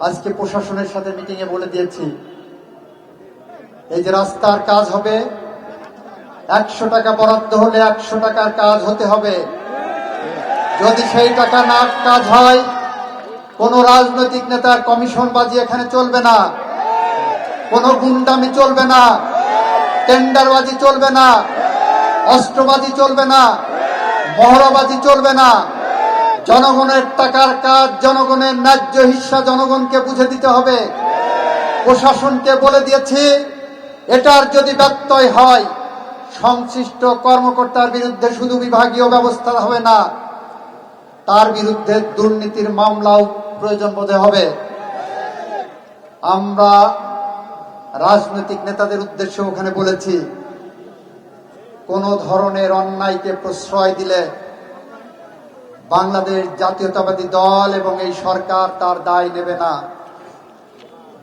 আজকে প্রশাসনের সাথে মিটিং এ বলে দিয়েছি, এই যে রাস্তার কাজ হবে 100 টাকা বরাদ্দ হলে 100 টাকার কাজ হতে হবে। যদি সেই টাকা না কাজ হয়, কোন রাজনৈতিক নেতার কমিশন বাজি এখানে চলবে না, কোন গুন্ডামি চলবে না, টেন্ডারবাজি চলবে না, অস্ত্রবাজি চলবে না, মহড়াবাজি চলবে না। জনগণের টাকার কাজ, জনগণের ন্যায্য হিস্সা জনগণকে বুঝে দিতে হবে। প্রশাসনকে বলে দিয়েছি, এটার যদি ব্যত্যয় হয়, সংশ্লিষ্ট কর্মকর্তার বিরুদ্ধে শুধু বিভাগীয় ব্যবস্থা হবে না, তার বিরুদ্ধে দুর্নীতির মামলাও প্রয়োজন বোধে হবে। আমরা রাজনৈতিক নেতাদের উদ্দেশ্যে ওখানে বলেছি, কোন ধরনের অন্যায়কে প্রশ্রয় দিলে বাংলাদেশ জাতীয়তাবাদী দল এবং এই সরকার তার দায় নেবে না।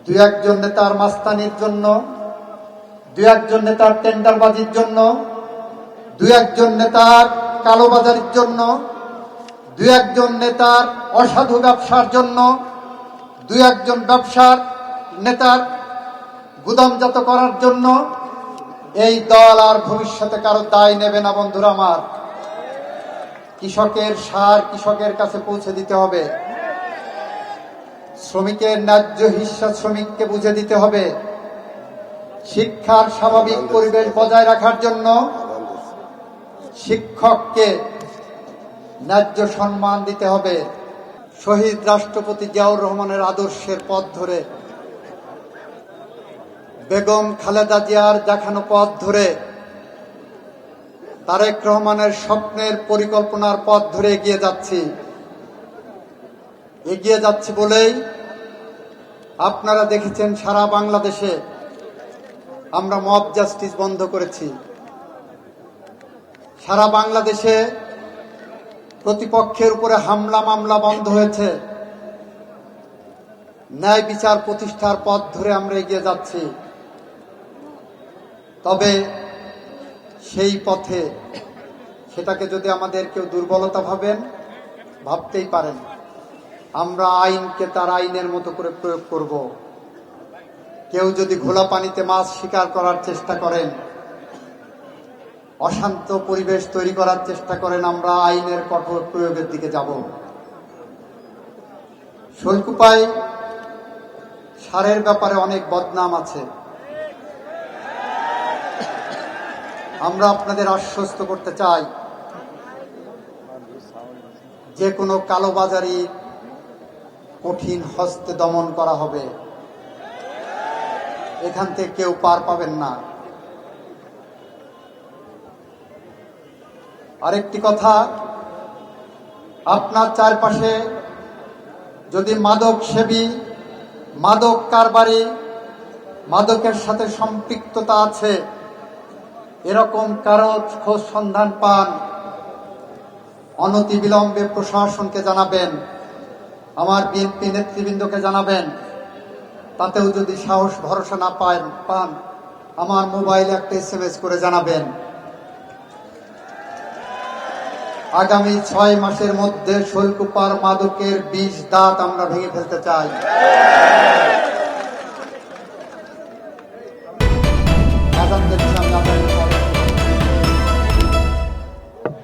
দুই একজন নেতার মাস্তানির জন্য, দুই একজন নেতার টেন্ডারবাজির জন্য, দুই একজন নেতার কালোবাজারির জন্য, দুই একজন নেতার অসাধু ব্যবসার জন্য, দুই একজন ব্যবসার নেতার গুদামজাত করার জন্য এই দল আর ভবিষ্যতে কারো দায় নেবে না। বন্ধুরা আমার, কৃষকের সার কৃষকের কাছে পৌঁছে দিতে হবে, শ্রমিকের ন্যায্য হিস্সা শ্রমিককে বুঝে দিতে হবে, শিক্ষার স্বাভাবিক পরিবেশ বজায় রাখার জন্য শিক্ষককে ন্যায্য সম্মান দিতে হবে। শহীদ রাষ্ট্রপতি জিয়াউর রহমানের আদর্শের পথ ধরে, বেগম খালেদা জিয়ার দেখানো পথ ধরে, তারেক রহমানের স্বপ্নের পরিকল্পনার পথ ধরে এগিয়ে যাচ্ছি বলেই আপনারা দেখেছেন সারা বাংলাদেশে আমরা মব জাস্টিস বন্ধ করেছি। সারা বাংলাদেশে প্রতিপক্ষের উপরে হামলা মামলা বন্ধ হয়েছে। ন্যায় বিচার প্রতিষ্ঠার পথ ধরে আমরা এগিয়ে যাচ্ছি। তবে সেই পথে সেটাকে যদি আমাদের কেউ দুর্বলতা ভাবতেই পারেন, আমরা আইনকে তার আইনের মতো করে প্রয়োগ করব। কেউ যদি ঘোলা পানিতে মাছ শিকার করার চেষ্টা করেন, অশান্ত পরিবেশ তৈরি করার চেষ্টা করেন, আমরা আইনের কঠোর প্রয়োগের দিকে যাব। শৈলকুপায় সারের ব্যাপারে অনেক বদনাম আছে। আমরা আপনাদের আশ্বস্ত করতে চাই, যে কোনো কালোবাজারি কঠিন হস্তে দমন করা হবে। এখান থেকে কেউ পার পাবেন না। আরেকটি কথা, আপনার চারপাশে যদি মাদক সেবী, মাদক কারবারি, মাদকের সাথে সম্পৃক্ততা আছে এরকম কারো খোঁজ সন্ধান পান, অনতিবিলম্বে প্রশাসনকে জানাবেন, আমার বিএনপি নেতৃবৃন্দকে জানাবেন। তাতেও যদি সাহস ভরসা না পান, আমার মোবাইলে একটা SMS করে জানাবেন। আগামী 6 মাসের মধ্যে শৈলকুপার মাদকের 20 দাঁত আমরা ভেঙে ফেলতে চাই।